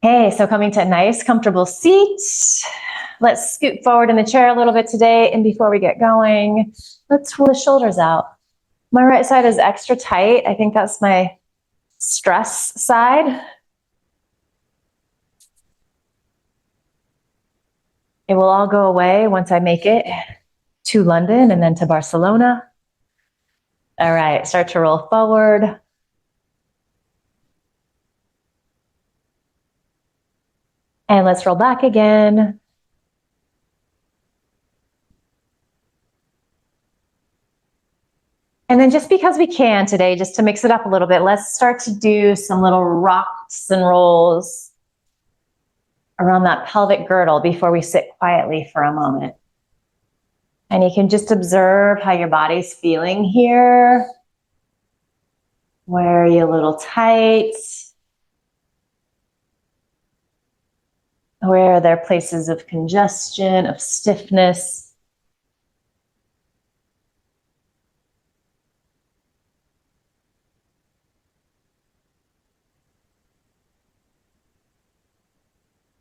Okay, so coming to a nice, comfortable seat. Let's scoot forward in the chair a little bit today. And before we get going, let's roll the shoulders out. My right side is extra tight. I think that's my stress side. It will all go away once I make it to London and then to Barcelona. All right, start to roll forward. And let's roll back again. And then just because we can today, just to mix it up a little bit, let's start to do some little rocks and rolls around that pelvic girdle before we sit quietly for a moment. And you can just observe how your body's feeling here. Where are you a little tight? Where are there places of congestion, of stiffness?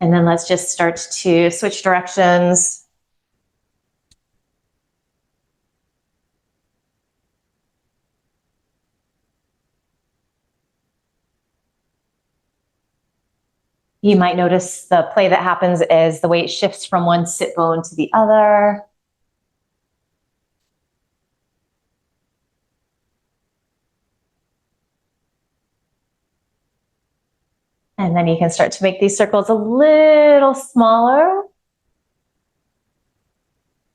And then let's just start to switch directions. You might notice the play that happens as the weight shifts from one sit bone to the other. And then you can start to make these circles a little smaller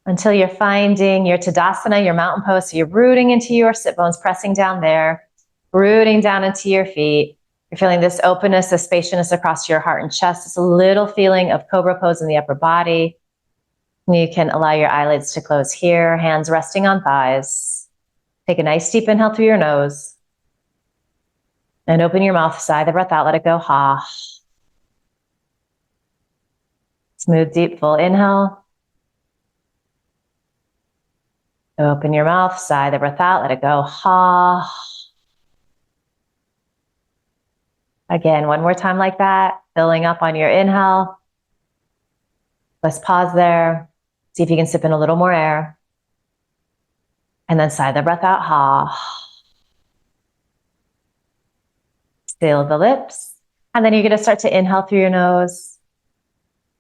until you're finding your Tadasana, your mountain pose. So you're rooting into your sit bones, pressing down there, rooting down into your feet. You're feeling this openness, this spaciousness across your heart and chest. It's a little feeling of cobra pose in the upper body. You can allow your eyelids to close here, hands resting on thighs. Take a nice deep inhale through your nose. And open your mouth, sigh the breath out, let it go, ha. Smooth, deep, full inhale. Open your mouth, sigh the breath out, let it go, ha. Again, one more time like that, filling up on your inhale. Let's pause there. See if you can sip in a little more air. And then sigh the breath out, ha. Seal the lips. And then you're going to start to inhale through your nose.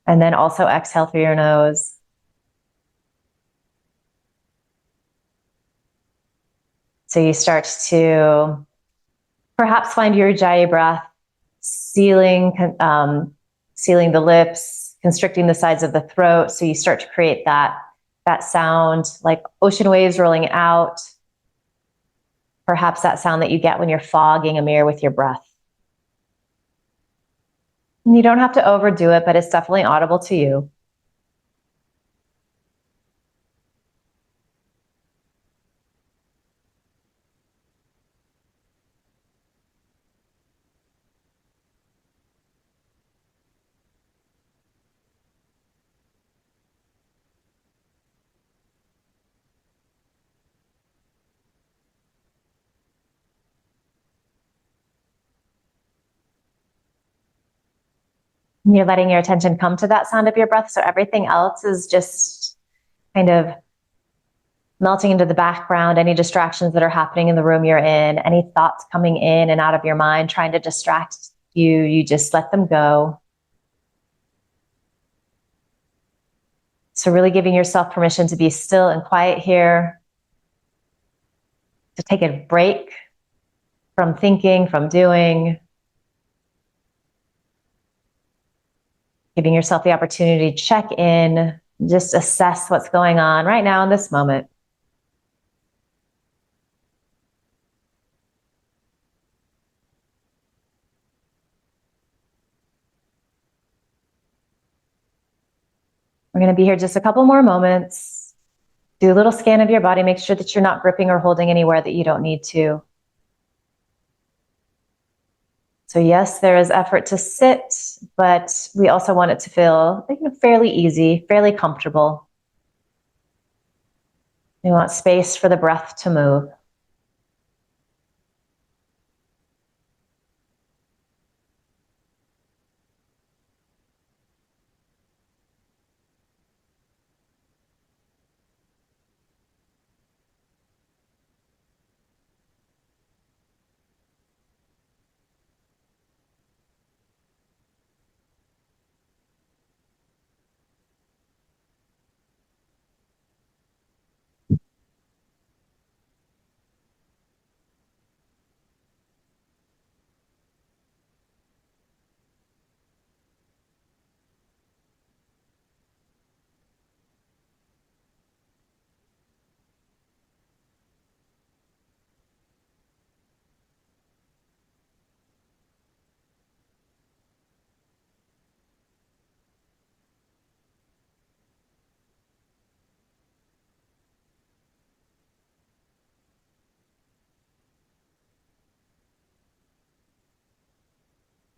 And then also exhale through your nose. So you start to perhaps find your Ujjayi breath sealing the lips, constricting the sides of the throat. So you start to create that sound like ocean waves rolling out. Perhaps that sound that you get when you're fogging a mirror with your breath. And you don't have to overdo it, but it's definitely audible to you. And you're letting your attention come to that sound of your breath. So everything else is just kind of melting into the background. Any distractions that are happening in the room you're in, any thoughts coming in and out of your mind, trying to distract you, you just let them go. So really giving yourself permission to be still and quiet here, to take a break from thinking, from doing. Giving yourself the opportunity to check in, just assess what's going on right now in this moment. We're going to be here just a couple more moments. Do a little scan of your body. Make sure that you're not gripping or holding anywhere that you don't need to. So yes, there is effort to sit, but we also want it to feel fairly easy, fairly comfortable. We want space for the breath to move.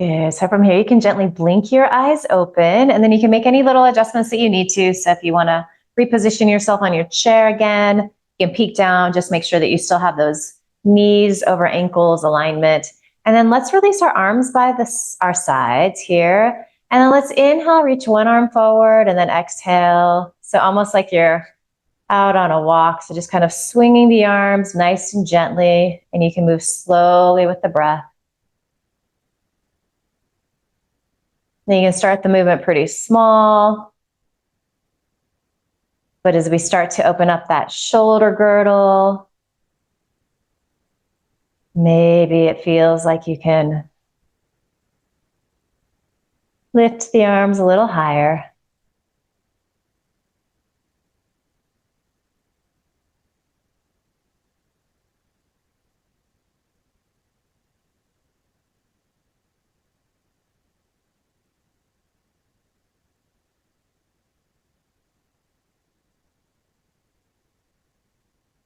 Good. So from here, you can gently blink your eyes open, and then you can make any little adjustments that you need to. So if you want to reposition yourself on your chair again, you can peek down, just make sure that you still have those knees over ankles alignment. And then let's release our arms by our sides here. And then let's inhale, reach one arm forward, and then exhale. So almost like you're out on a walk. So just kind of swinging the arms nice and gently, and you can move slowly with the breath. Then you can start the movement pretty small. But as we start to open up that shoulder girdle, maybe it feels like you can lift the arms a little higher.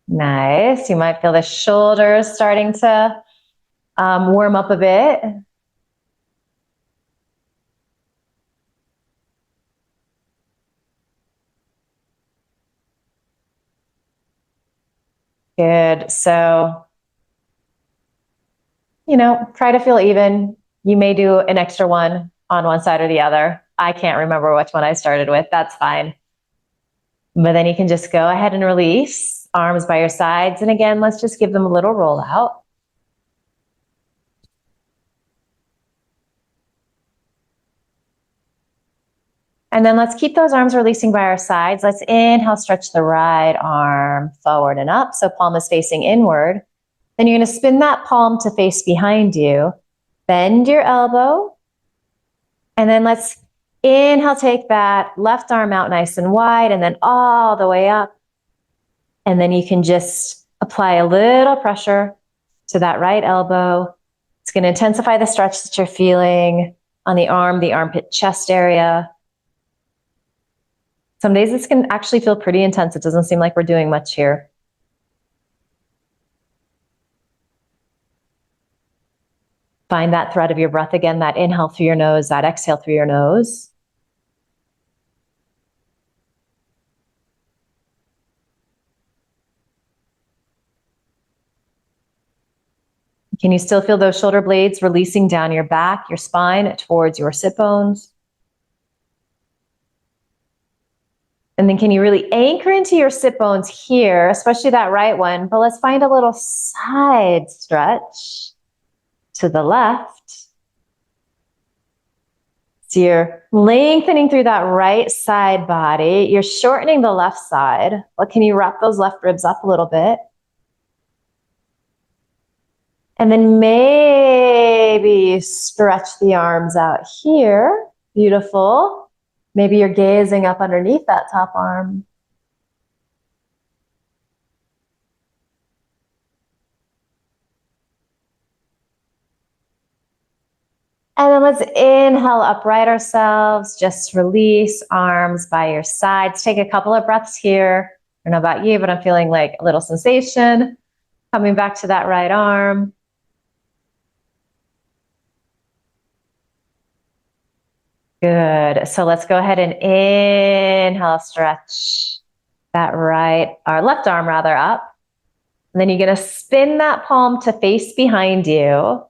Nice. You might feel the shoulders starting to warm up a bit. Good. So, try to feel even. You may do an extra one on one side or the other. I can't remember which one I started with. That's fine. But then you can just go ahead and release, arms by your sides. And again, let's just give them a little roll out. And then let's keep those arms releasing by our sides. Let's inhale, stretch the right arm forward and up. So palm is facing inward. Then you're going to spin that palm to face behind you. Bend your elbow. And then let's inhale, take that left arm out nice and wide, and then all the way up. And then you can just apply a little pressure to that right elbow. It's going to intensify the stretch that you're feeling on the arm, the armpit, chest area. Some days this can actually feel pretty intense. It doesn't seem like we're doing much here. Find that thread of your breath again, that inhale through your nose, that exhale through your nose. Can you still feel those shoulder blades releasing down your back, your spine, towards your sit bones? And then can you really anchor into your sit bones here, especially that right one, but let's find a little side stretch to the left. So you're lengthening through that right side body. You're shortening the left side. But can you wrap those left ribs up a little bit? And then maybe stretch the arms out here. Beautiful. Maybe you're gazing up underneath that top arm. And then let's inhale, upright ourselves, just release arms by your sides. Take a couple of breaths here. I don't know about you, but I'm feeling like a little sensation coming back to that right arm. Good. So let's go ahead and inhale, stretch that left arm rather up. And then you're going to spin that palm to face behind you.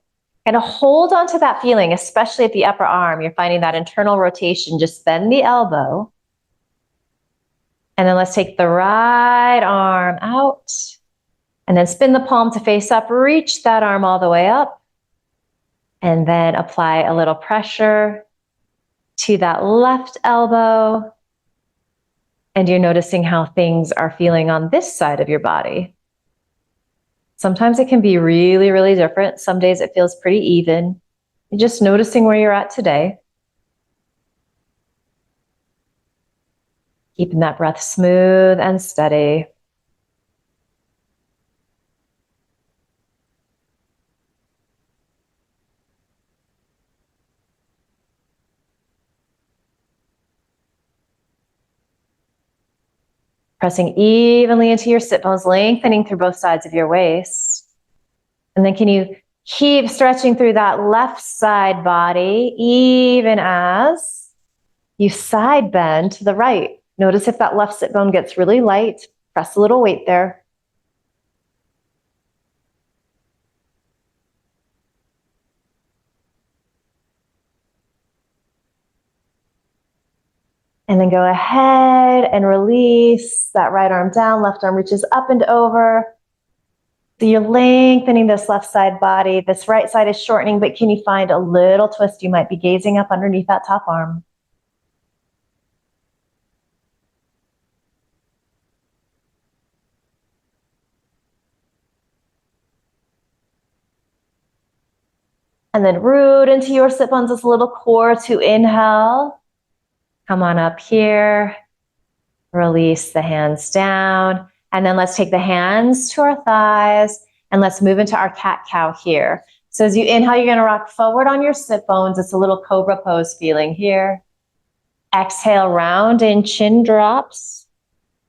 And hold on to that feeling, especially at the upper arm. You're finding that internal rotation. Just bend the elbow. And then let's take the right arm out. And then spin the palm to face up. Reach that arm all the way up. And then apply a little pressure to that left elbow. And you're noticing how things are feeling on this side of your body. Sometimes it can be really, really different. Some days it feels pretty even. You're just noticing where you're at today. Keeping that breath smooth and steady. Pressing evenly into your sit bones, lengthening through both sides of your waist. And then can you Keep stretching through that left side body, even as you side bend to the right. Notice if that left sit bone gets really light, press a little weight there. And then go ahead and release that right arm down, left arm reaches up and over. So you're lengthening this left side body. This right side is shortening, but can you find a little twist? You might be gazing up underneath that top arm. And then root into your sit bones, this little core to inhale. Come on up here. Release the hands down. And then let's take the hands to our thighs and let's move into our cat-cow here. So as you inhale, you're going to rock forward on your sit bones. It's a little cobra pose feeling here. Exhale, round in, chin drops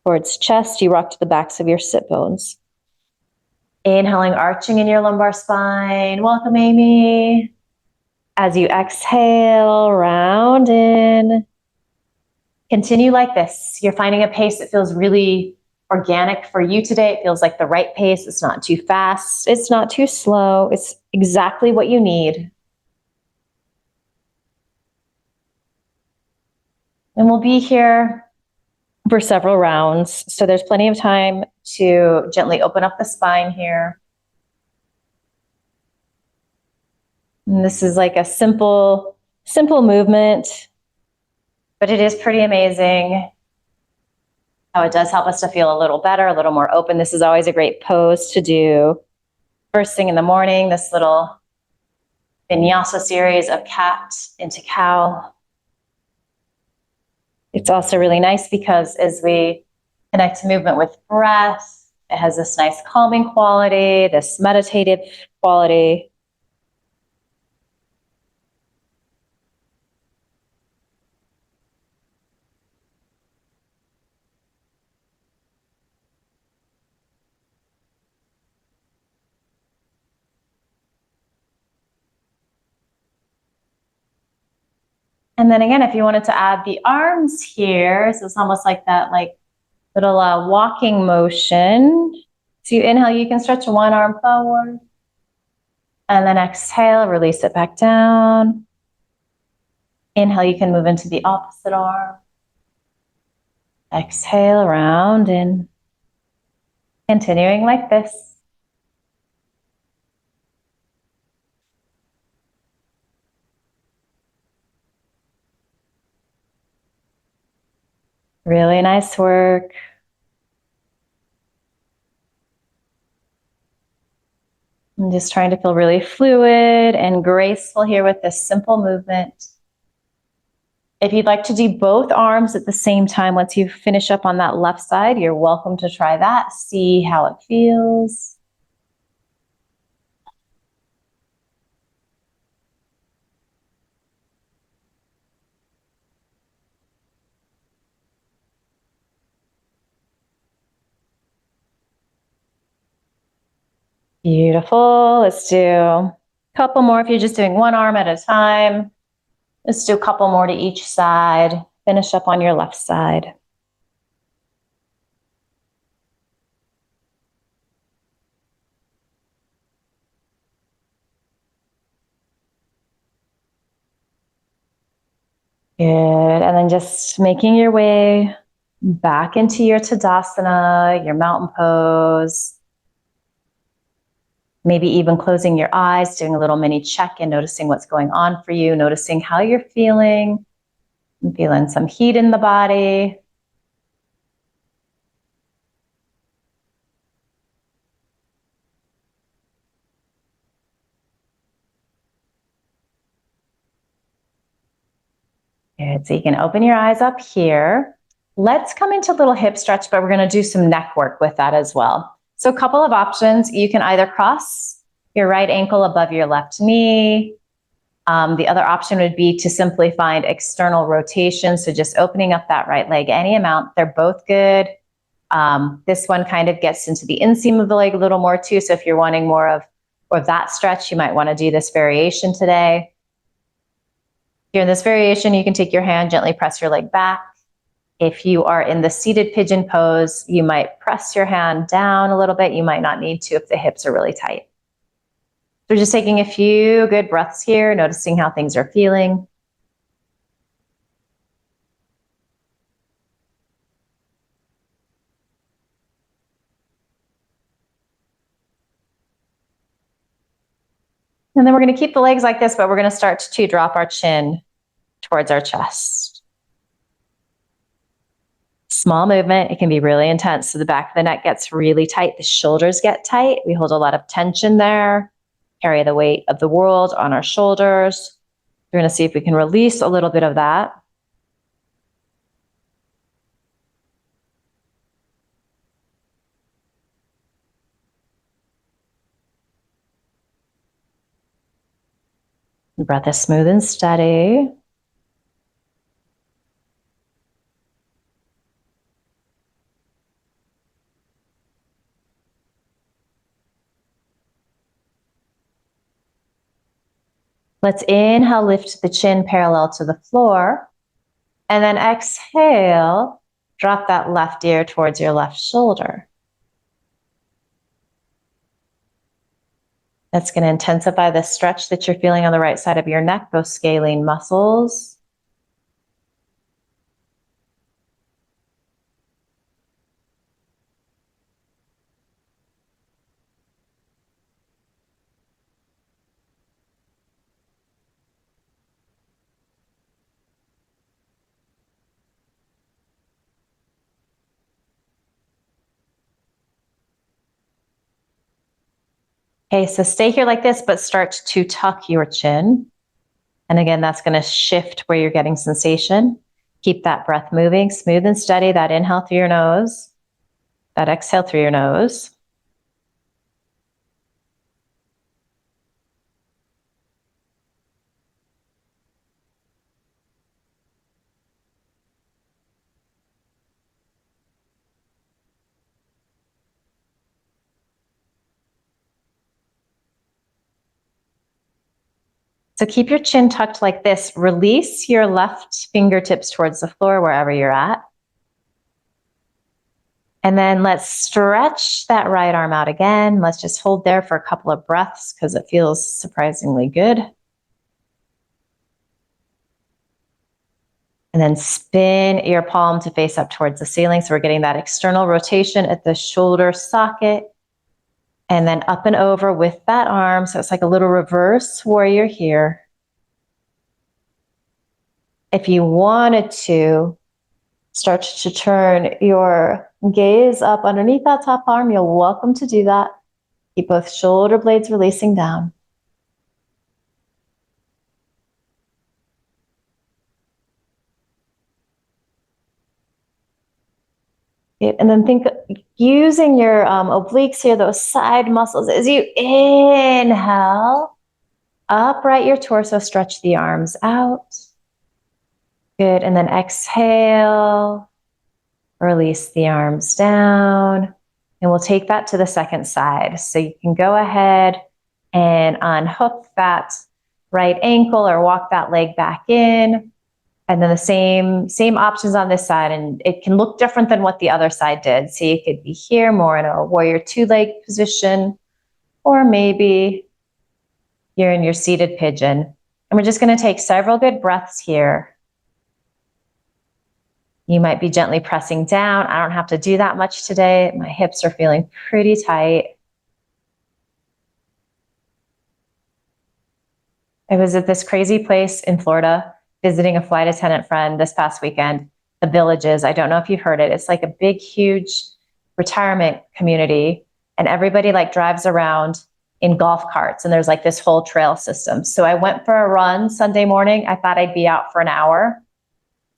towards chest. You rock to the backs of your sit bones. Inhaling, arching in your lumbar spine. Welcome, Amy. As you exhale, round in. Continue like this. You're finding a pace that feels really organic for you today. It feels like the right pace. It's not too fast. It's not too slow. It's exactly what you need. And we'll be here for several rounds. So there's plenty of time to gently open up the spine here. And this is like a simple movement, but it is pretty amazing how it does help us to feel a little better, a little more open. This is always a great pose to do first thing in the morning, this little vinyasa series of cat into cow. It's also really nice because as we connect to movement with breath, it has this nice calming quality, this meditative quality. And then again, if you wanted to add the arms here, so it's almost like that little walking motion. So you inhale, you can stretch one arm forward. And then exhale, release it back down. Inhale, you can move into the opposite arm. Exhale, round in. Continuing like this. Really nice work. I'm just trying to feel really fluid and graceful here with this simple movement. If you'd like to do both arms at the same time, once you finish up on that left side, you're welcome to try that. See how it feels. Beautiful. Let's do a couple more. If you're just doing one arm at a time, let's do a couple more to each side. Finish up on your left side. Good. And then just making your way back into your Tadasana, your mountain pose. Maybe even closing your eyes, doing a little mini check-in, noticing what's going on for you, noticing how you're feeling. I'm feeling some heat in the body. Good. So you can open your eyes up here. Let's come into a little hip stretch, but we're going to do some neck work with that as well. So a couple of options. You can either cross your right ankle above your left knee. The other option would be to simply find external rotation. So just opening up that right leg, any amount. They're both good. This one kind of gets into the inseam of the leg a little more too. So if you're wanting more of or that stretch, you might want to do this variation today. If you're in this variation, you can take your hand, gently press your leg back. If you are in the seated pigeon pose, you might press your hand down a little bit. You might not need to if the hips are really tight. So just taking a few good breaths here, noticing how things are feeling. And then we're going to keep the legs like this, but we're going to start to drop our chin towards our chest. Small movement, it can be really intense. So the back of the neck gets really tight. The shoulders get tight. We hold a lot of tension there. Carry the weight of the world on our shoulders. We're going to see if we can release a little bit of that. The breath is smooth and steady. Let's inhale, lift the chin parallel to the floor. And then exhale, drop that left ear towards your left shoulder. That's going to intensify the stretch that you're feeling on the right side of your neck, those scalene muscles. Okay, so stay here like this, but start to tuck your chin. And again, that's going to shift where you're getting sensation. Keep that breath moving, smooth and steady. That inhale through your nose, that exhale through your nose. So keep your chin tucked like this. Release your left fingertips towards the floor wherever you're at. And then let's stretch that right arm out again. Let's just hold there for a couple of breaths because it feels surprisingly good. And then spin your palm to face up towards the ceiling. So we're getting that external rotation at the shoulder socket. And then up and over with that arm. So it's like a little reverse warrior here. If you wanted to, start to turn your gaze up underneath that top arm. You're welcome to do that. Keep both shoulder blades releasing down. And then think using your obliques here, those side muscles, as you inhale, upright your torso, stretch the arms out. Good, and then exhale, release the arms down. And we'll take that to the second side. So you can go ahead and unhook that right ankle or walk that leg back in. And then the same options on this side, and it can look different than what the other side did. So you could be here more in a warrior two-leg position, or maybe you're in your seated pigeon. And we're just going to take several good breaths here. You might be gently pressing down. I don't have to do that much today. My hips are feeling pretty tight. I was at this crazy place in Florida visiting a flight attendant friend this past weekend, the Villages. I don't know if you've heard it. It's like a big, huge retirement community, and everybody like drives around in golf carts, and there's like this whole trail system. So I went for a run Sunday morning. I thought I'd be out for an hour.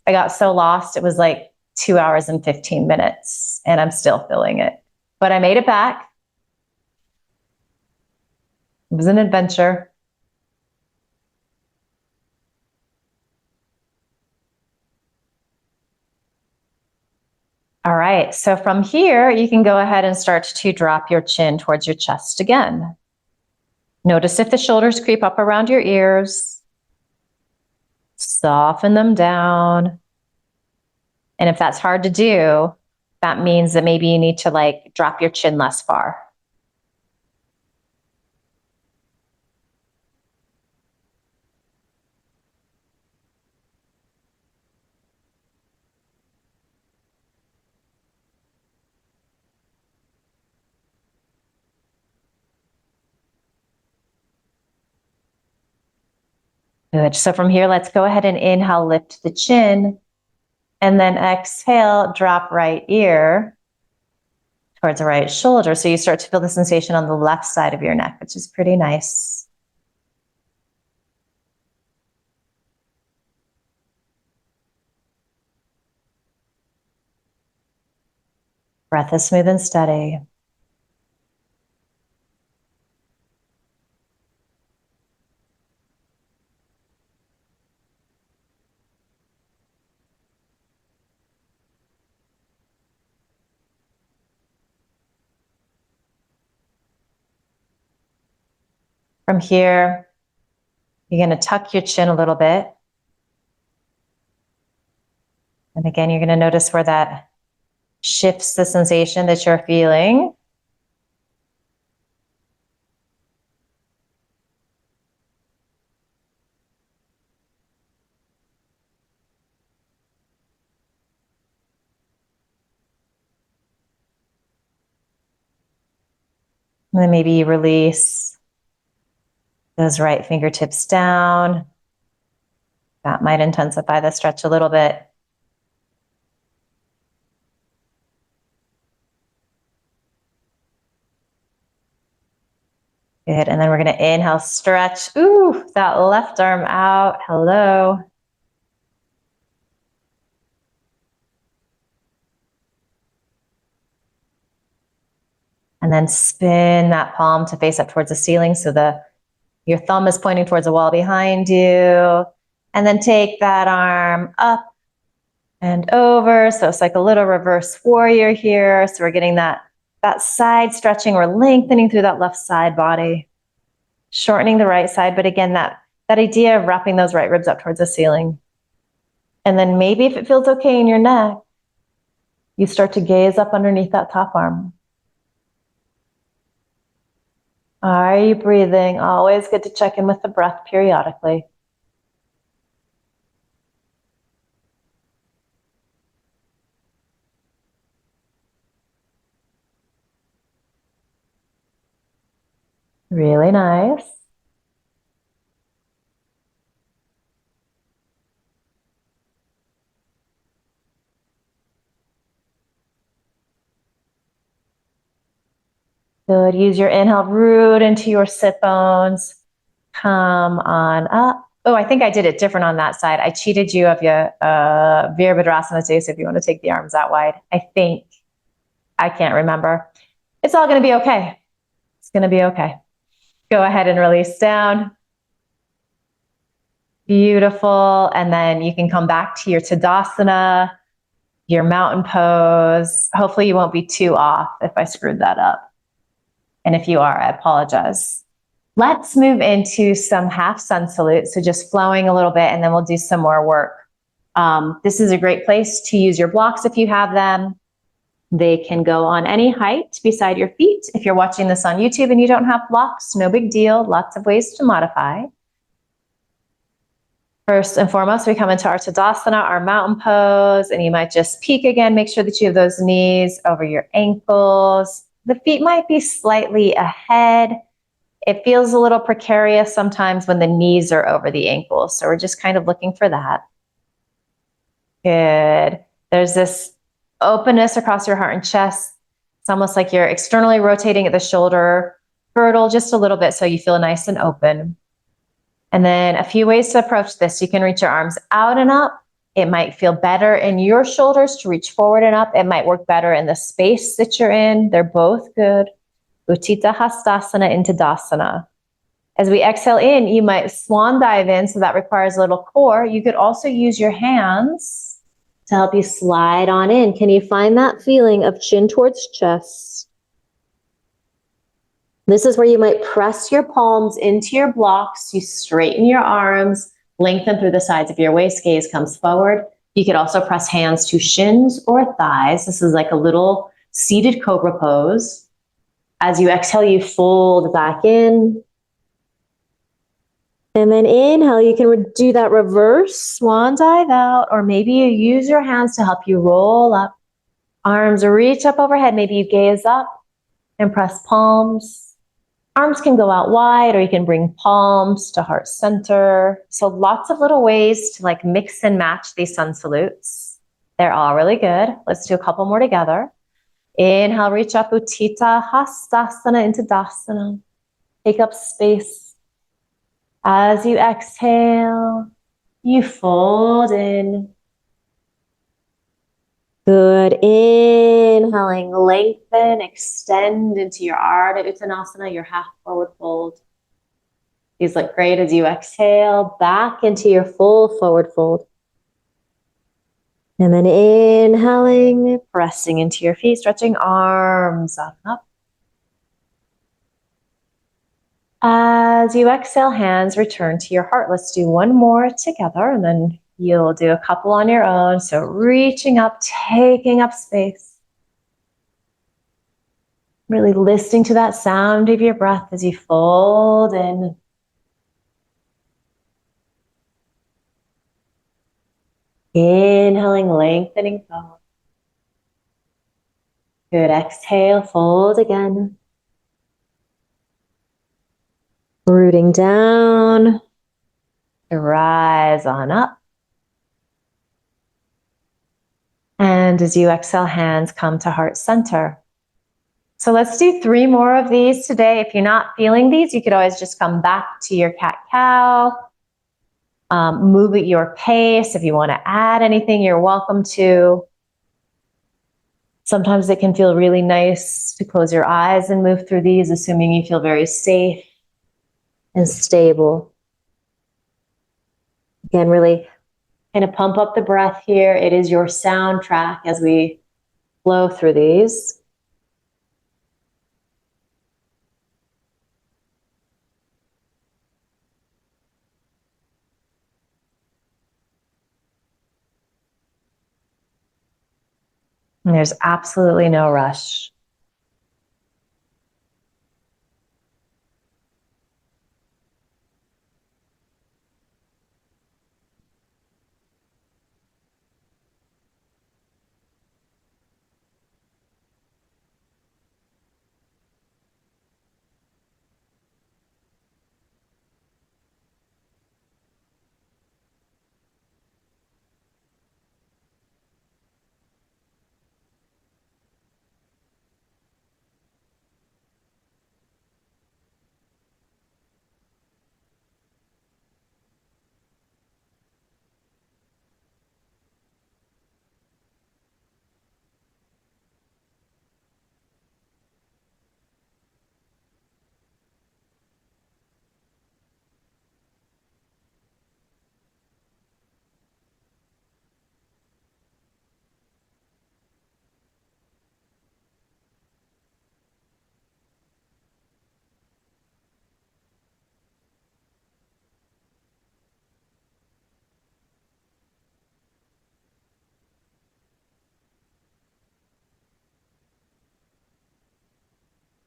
I got so lost. It was like 2 hours and 15 minutes, and I'm still feeling it. But I made it back. It was an adventure. All right, so from here, you can go ahead and start to drop your chin towards your chest again. Notice if the shoulders creep up around your ears. Soften them down. And if that's hard to do, that means that maybe you need to like drop your chin less far. Good. So from here, let's go ahead and inhale, lift the chin, and then exhale, drop right ear towards the right shoulder. So you start to feel the sensation on the left side of your neck, which is pretty nice. Breath is smooth and steady. From here, you're going to tuck your chin a little bit. And again, you're going to notice where that shifts the sensation that you're feeling. And then maybe you release those right fingertips down. That might intensify the stretch a little bit. Good. And then we're going to inhale, stretch. Ooh, that left arm out. Hello. And then spin that palm to face up towards the ceiling so your thumb is pointing towards the wall behind you. And then take that arm up and over. So it's like a little reverse warrior here. So we're getting that side stretching. We're lengthening through that left side body, shortening the right side. But again, that idea of wrapping those right ribs up towards the ceiling. And then maybe if it feels okay in your neck, you start to gaze up underneath that top arm. Are you breathing? Always good to check in with the breath periodically. Really nice. Good. Use your inhale, root into your sit bones. Come on up. Oh, I think I did it different on that side. I cheated you of your Virabhadrasana too, so if you want to take the arms out wide. I think. I can't remember. It's all going to be okay. It's going to be okay. Go ahead and release down. Beautiful. And then you can come back to your Tadasana, your mountain pose. Hopefully you won't be too off if I screwed that up. And if you are, I apologize. Let's move into some half sun salute. So just flowing a little bit, and then we'll do some more work. This is a great place to use your blocks if you have them. They can go on any height beside your feet. If you're watching this on YouTube and you don't have blocks, no big deal. Lots of ways to modify. First and foremost, we come into our Tadasana, our mountain pose, and you might just peek again. Make sure that you have those knees over your ankles. The feet might be slightly ahead. It feels a little precarious sometimes when the knees are over the ankles. So we're just kind of looking for that. Good. There's this openness across your heart and chest. It's almost like you're externally rotating at the shoulder girdle just a little bit so you feel nice and open. And then a few ways to approach this. You can reach your arms out and up. It might feel better in your shoulders to reach forward and up. It might work better in the space that you're in. They're both good. Utthita Hastasana into Tadasana. As we exhale in, you might swan dive in, so that requires a little core. You could also use your hands to help you slide on in. Can you find that feeling of chin towards chest? This is where you might press your palms into your blocks. You straighten your arms, lengthen through the sides of your waist, gaze comes forward. You could also press hands to shins or thighs. This is like a little seated cobra pose. As you exhale, you fold back in. And then inhale, you can do that reverse swan dive out, or maybe you use your hands to help you roll up. Arms reach up overhead. Maybe you gaze up and press palms. Arms can go out wide, or you can bring palms to heart center. So lots of little ways to like mix and match these sun salutes. They're all really good. Let's do a couple more together. Inhale, reach up, Utthita Hastasana into Dasana. Take up space. As you exhale, you fold in. Good. Inhaling, lengthen, extend into your Ardha Uttanasana, your half forward fold. These look great as you exhale, back into your full forward fold. And then inhaling, pressing into your feet, stretching arms up and up. As you exhale, hands return to your heart. Let's do one more together, and then you'll do a couple on your own. So reaching up, taking up space. Really listening to that sound of your breath as you fold in. Inhaling, lengthening forward. Good. Exhale, fold again. Rooting down. Rise on up. And as you exhale, hands come to heart center. So let's do 3 more of these today. If you're not feeling these, you could always just come back to your cat-cow. Move at your pace. If you want to add anything, you're welcome to. Sometimes it can feel really nice to close your eyes and move through these, assuming you feel very safe and stable. Again, really kind of pump up the breath here. It is your soundtrack as we flow through these. And there's absolutely no rush.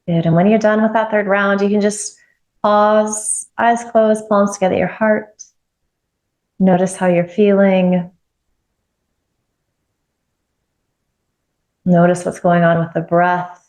Good. And when you're done with that 3rd round, you can just pause, eyes closed, palms together at your heart. Notice how you're feeling. Notice what's going on with the breath.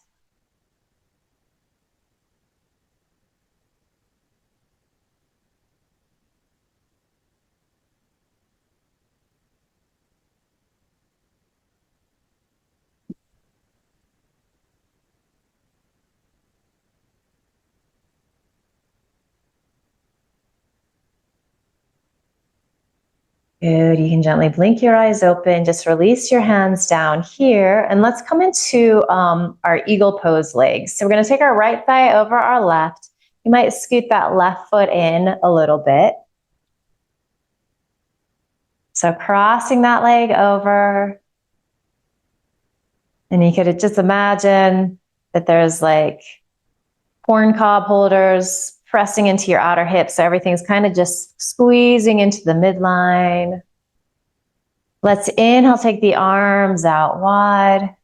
Good. You can gently blink your eyes open. Just release your hands down here. And let's come into our eagle pose legs. So we're going to take our right thigh over our left. You might scoot that left foot in a little bit. So crossing that leg over. And you could just imagine that there's like corn cob holders, pressing into your outer hips. So everything's kind of just squeezing into the midline. Let's inhale, take the arms out wide.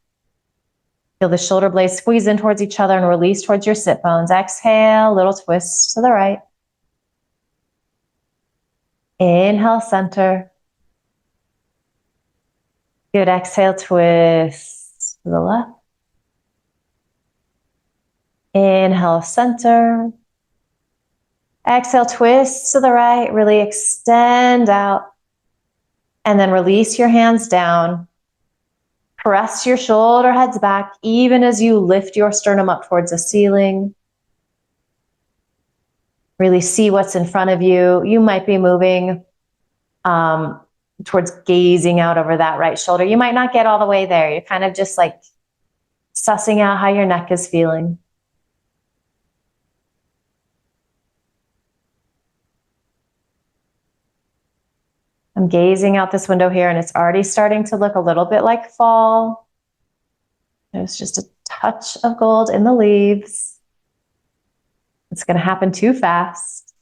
Feel the shoulder blades squeeze in towards each other and release towards your sit bones. Exhale, little twist to the right. Inhale, center. Good, exhale, twist to the left. Inhale, center. Exhale, twist to the right. Really extend out. And then release your hands down. Press your shoulder heads back, even as you lift your sternum up towards the ceiling. Really see what's in front of you. You might be moving towards gazing out over that right shoulder. You might not get all the way there. You're kind of just like sussing out how your neck is feeling. I'm gazing out this window here and it's already starting to look a little bit like fall. There's just a touch of gold in the leaves. It's going to happen too fast.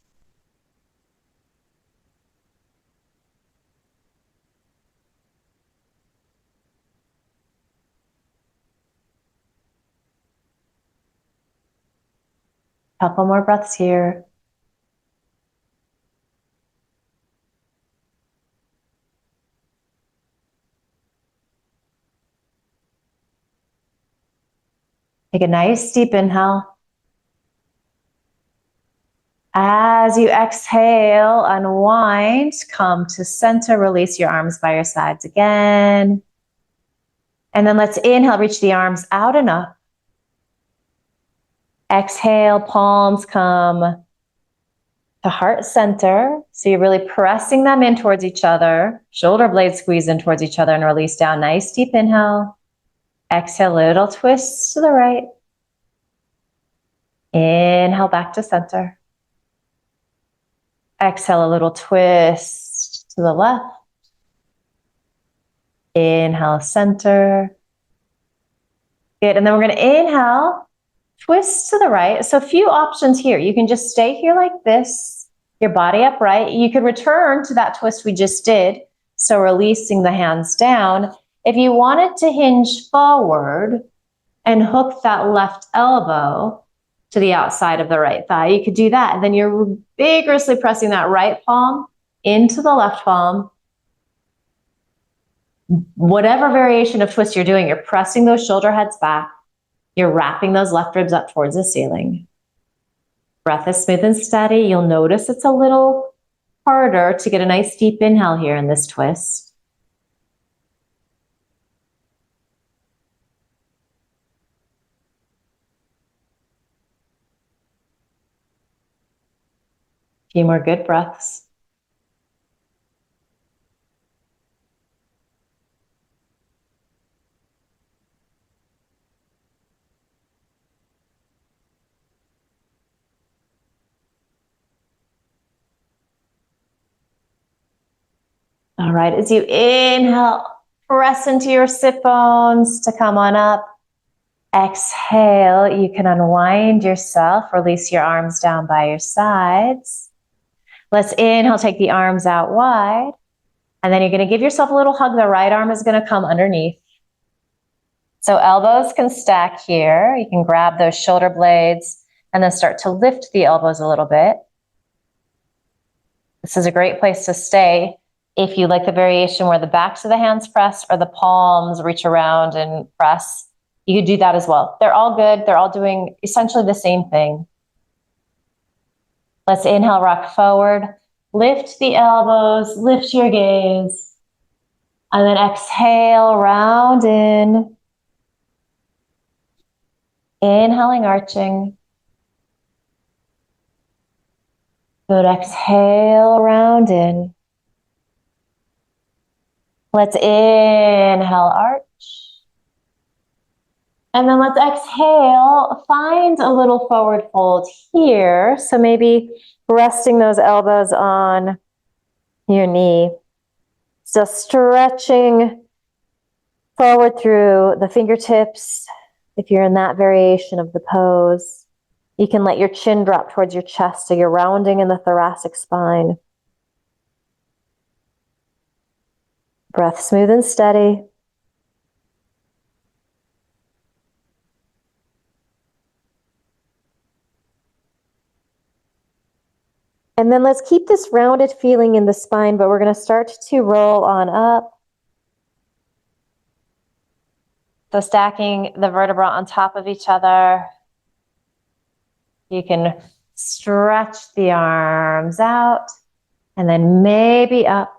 Couple more breaths here. Take a nice deep inhale. As you exhale, unwind, come to center, release your arms by your sides again. And then let's inhale, reach the arms out and up. Exhale, palms come to heart center. So you're really pressing them in towards each other. Shoulder blades squeeze in towards each other and release down. Nice deep inhale. Exhale, little twist to the right. Inhale back to center. Exhale, a little twist to the left. Inhale, center. Good, and then we're gonna inhale, twist to the right. So a few options here. You can just stay here like this, your body upright. You could return to that twist we just did. So releasing the hands down. If you wanted to hinge forward and hook that left elbow to the outside of the right thigh, you could do that. And then you're vigorously pressing that right palm into the left palm. Whatever variation of twist you're doing, you're pressing those shoulder heads back. You're wrapping those left ribs up towards the ceiling. Breath is smooth and steady. You'll notice it's a little harder to get a nice deep inhale here in this twist. A few more good breaths. All right, as you inhale, press into your sit bones to come on up. Exhale, you can unwind yourself, release your arms down by your sides. Let's inhale, take the arms out wide. And then you're gonna give yourself a little hug. The right arm is gonna come underneath. So elbows can stack here. You can grab those shoulder blades and then start to lift the elbows a little bit. This is a great place to stay if you like the variation where the backs of the hands press or the palms reach around and press. You could do that as well. They're all good. They're all doing essentially the same thing. Let's inhale, rock forward. Lift the elbows, lift your gaze. And then exhale, round in. Inhaling, arching. Good, exhale, round in. Let's inhale, arch. And then let's exhale, find a little forward fold here. So maybe resting those elbows on your knee. So stretching forward through the fingertips, if you're in that variation of the pose. You can let your chin drop towards your chest, so you're rounding in the thoracic spine. Breath smooth and steady. And then let's keep this rounded feeling in the spine, but we're going to start to roll on up. So stacking the vertebrae on top of each other. You can stretch the arms out and then maybe up.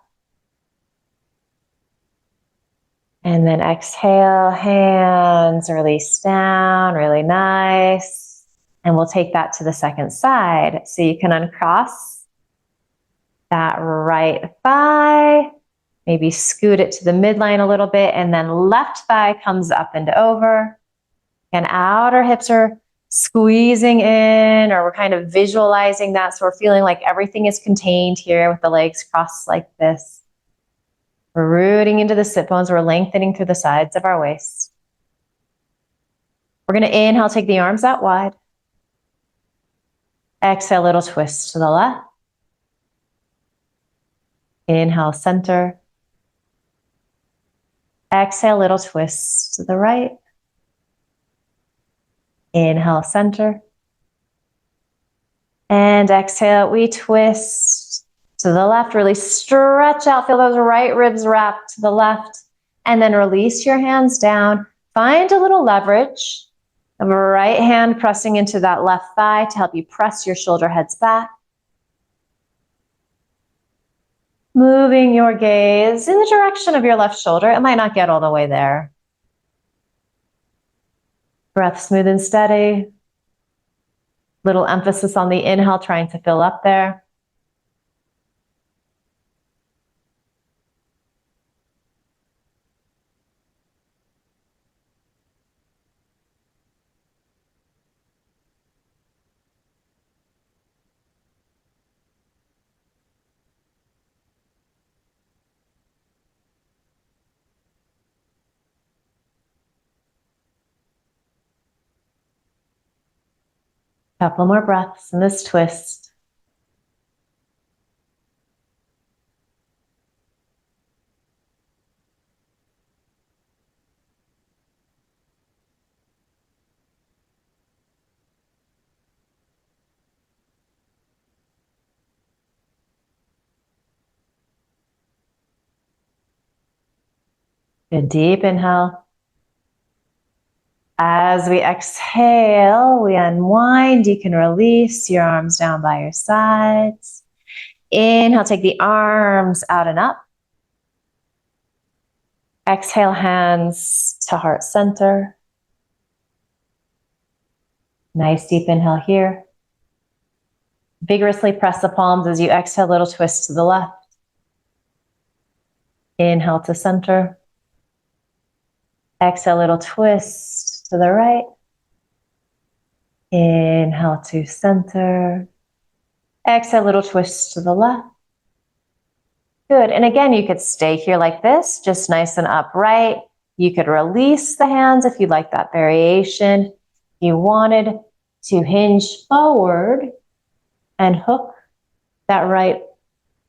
And then exhale, hands release down, really nice. And we'll take that to the second side. So you can uncross that right thigh, maybe scoot it to the midline a little bit, and then left thigh comes up and over. And outer hips are squeezing in, or we're kind of visualizing that. So we're feeling like everything is contained here with the legs crossed like this. We're rooting into the sit bones. We're lengthening through the sides of our waist. We're going to inhale, take the arms out wide. Exhale, little twist to the left. Inhale, center. Exhale, little twist to the right. Inhale, center. And exhale, we twist to the left. Really stretch out. Feel those right ribs wrap to the left. And then release your hands down. Find a little leverage of a right hand pressing into that left thigh to help you press your shoulder heads back. Moving your gaze in the direction of your left shoulder. It might not get all the way there. Breath smooth and steady. Little emphasis on the inhale, trying to fill up there. Couple more breaths in this twist. Good deep inhale. As we exhale, we unwind. You can release your arms down by your sides. Inhale, take the arms out and up. Exhale, hands to heart center. Nice deep inhale here. Vigorously press the palms as you exhale, little twist to the left. Inhale to center. Exhale, little twist to the right. Inhale to center. Exhale, little twist to the left. Good. And again, you could stay here like this, just nice and upright. You could release the hands if you'd like that variation. If you wanted to hinge forward and hook that right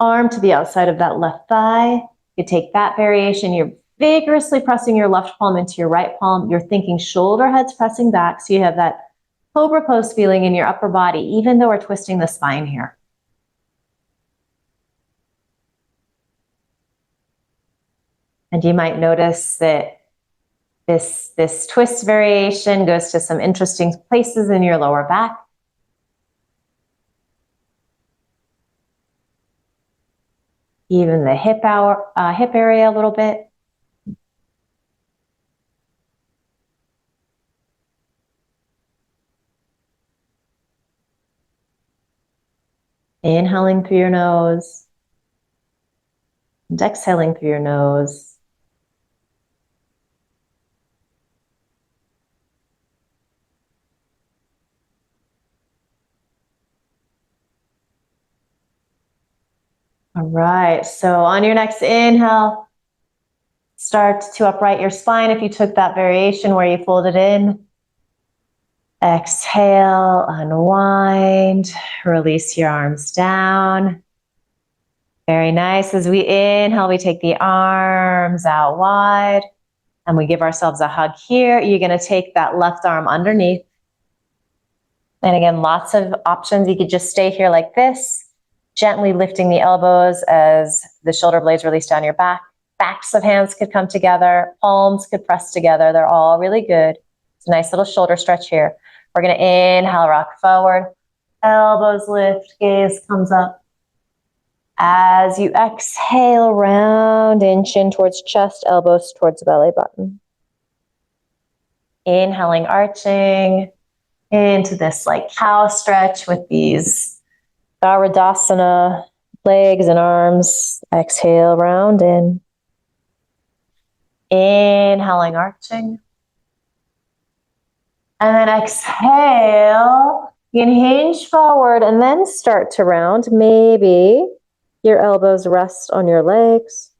arm to the outside of that left thigh, you take that variation. You're vigorously pressing your left palm into your right palm. You're thinking shoulder heads pressing back, so you have that cobra pose feeling in your upper body, even though we're twisting the spine here. And you might notice that this twist variation goes to some interesting places in your lower back. Even the hip area a little bit. Inhaling through your nose and exhaling through your nose. All right, so on your next inhale, start to upright your spine if you took that variation where you folded in. Exhale, unwind, release your arms down. Very nice. As we inhale, we take the arms out wide and we give ourselves a hug here. You're going to take that left arm underneath. And again, lots of options. You could just stay here like this, gently lifting the elbows as the shoulder blades release down your back. Backs of hands could come together. Palms could press together. They're all really good. It's a nice little shoulder stretch here. We're going to inhale, rock forward. Elbows lift, gaze comes up. As you exhale, round and chin towards chest, elbows towards belly button. Inhaling, arching into this like cow stretch with these Garudassana legs and arms. Exhale, round in. Inhaling, arching. And then exhale, you can hinge forward and then start to round. Maybe your elbows rest on your legs.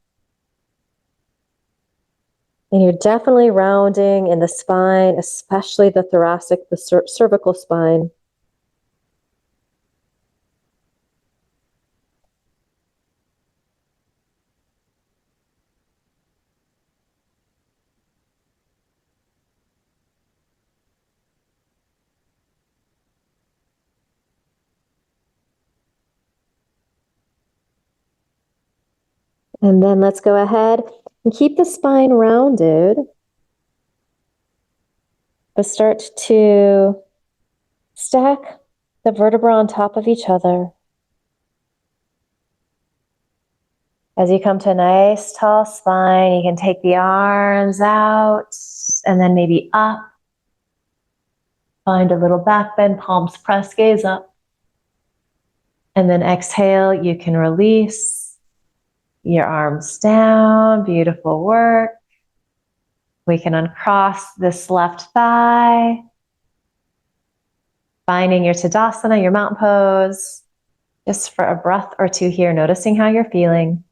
And you're definitely rounding in the spine, especially the thoracic, the cervical spine. And then let's go ahead and keep the spine rounded. But start to stack the vertebrae on top of each other. As you come to a nice tall spine, you can take the arms out and then maybe up. Find a little back bend, palms press, gaze up. And then exhale, you can release your arms down. Beautiful work. We can uncross this left thigh. Finding your Tadasana, your mountain pose. Just for a breath or two here, noticing how you're feeling.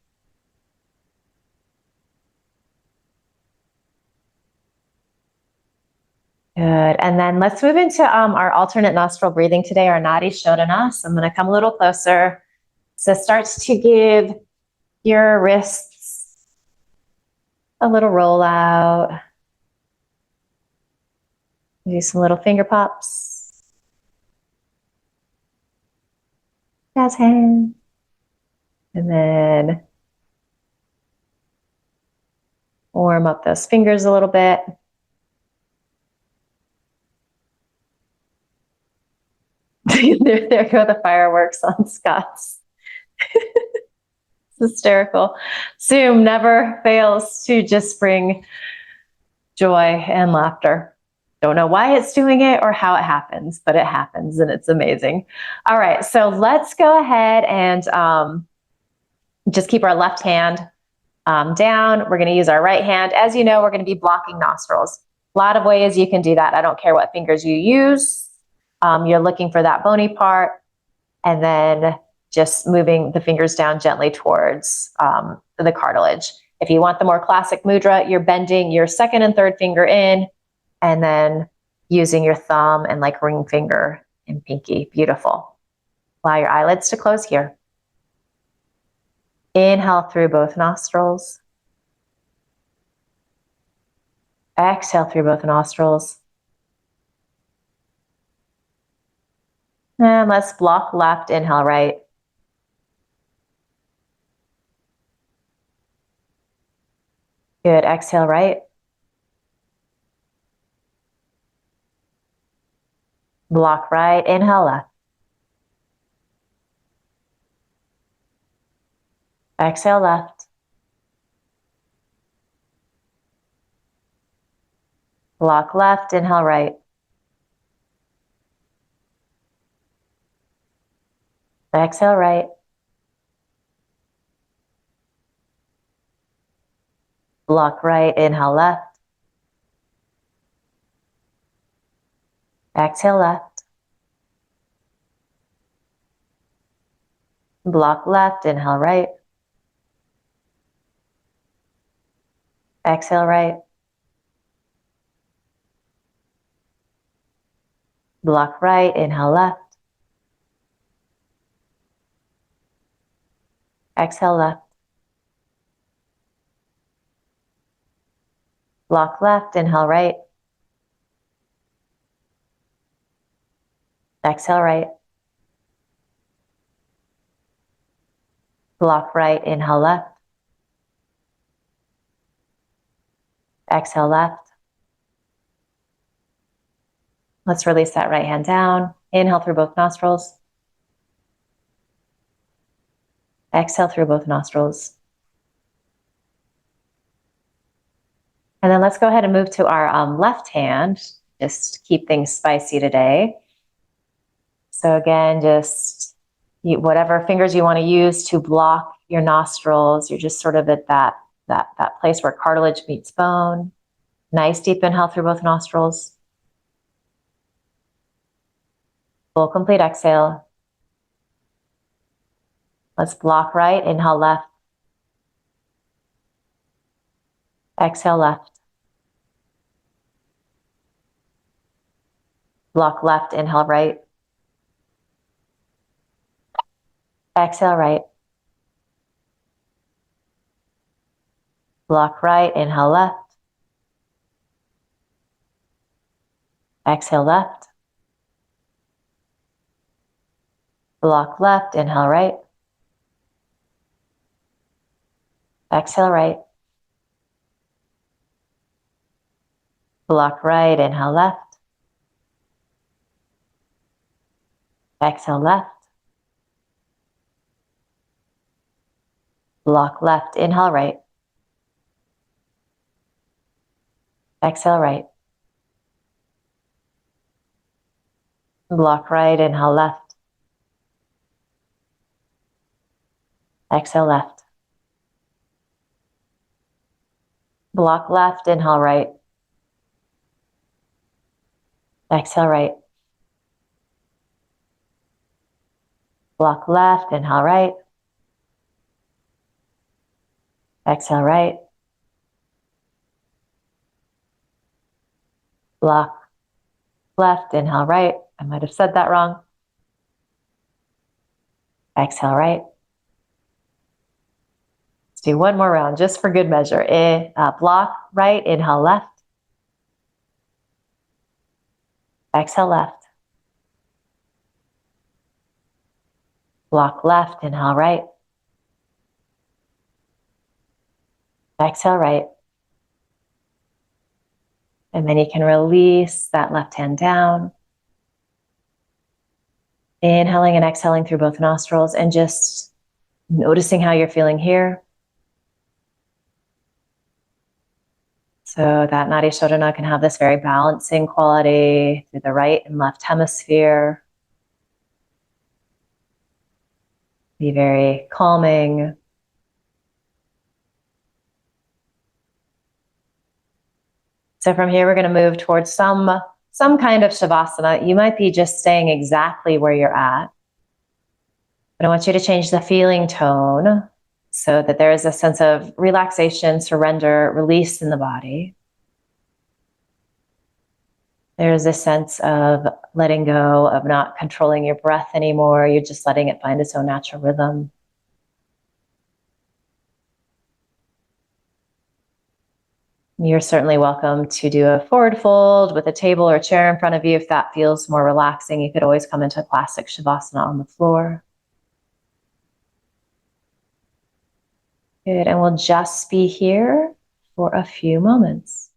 Good. And then let's move into our alternate nostril breathing today, our nadi shodhana. So I'm going to come a little closer. So start to give your wrists a little roll out. Do some little finger pops. Jazz hands. And then warm up those fingers a little bit. There go the fireworks on Scott's. It's hysterical. Zoom never fails to just bring joy and laughter. Don't know why it's doing it or how it happens, but it happens and it's amazing. All right, so let's go ahead and just keep our left hand down. We're going to use our right hand. As you know, we're going to be blocking nostrils. A lot of ways you can do that. I don't care what fingers you use. You're looking for that bony part and then just moving the fingers down gently towards the cartilage. If you want the more classic mudra, you're bending your second and third finger in and then using your thumb and like ring finger and pinky. Beautiful. Allow your eyelids to close here. Inhale through both nostrils. Exhale through both nostrils. And let's block left, inhale right. Good, exhale right. Block right, inhale left. Exhale left. Block left, inhale right. Exhale right. Block right, inhale left. Exhale left. Block left, inhale right. Exhale right. Block right, inhale left. Exhale left. Block left, inhale right. Exhale right. Block right, inhale left. Exhale left. Let's release that right hand down. Inhale through both nostrils. Exhale through both nostrils. And then let's go ahead and move to our left hand. Just keep things spicy today. So again, just whatever fingers you want to use to block your nostrils. You're just sort of at that place where cartilage meets bone. Nice deep inhale through both nostrils. Full complete exhale. Let's block right, inhale left. Exhale left. Block left, inhale right. Exhale right. Block right, inhale left. Exhale left. Block left, inhale right. Exhale right. Block right, inhale left. Exhale left. Block left, inhale right. Exhale right. Block right, inhale left. Exhale left. Block left, inhale right. Exhale right. Block left, inhale right. Exhale right. Block left, inhale right. I might have said that wrong. Exhale right. Let's do one more round just for good measure. Block right, inhale left. Exhale left. Block left, inhale right. Exhale right. And then you can release that left hand down. Inhaling and exhaling through both nostrils and just noticing how you're feeling here. So that nadi shodhana can have this very balancing quality through the right and left hemisphere. Be very calming. So from here, we're going to move towards some kind of shavasana. You might be just staying exactly where you're at. But I want you to change the feeling tone so that there is a sense of relaxation, surrender, release in the body. There's a sense of letting go, of not controlling your breath anymore. You're just letting it find its own natural rhythm. You're certainly welcome to do a forward fold with a table or chair in front of you if that feels more relaxing. You could always come into a classic shavasana on the floor. Good, and we'll just be here for a few moments.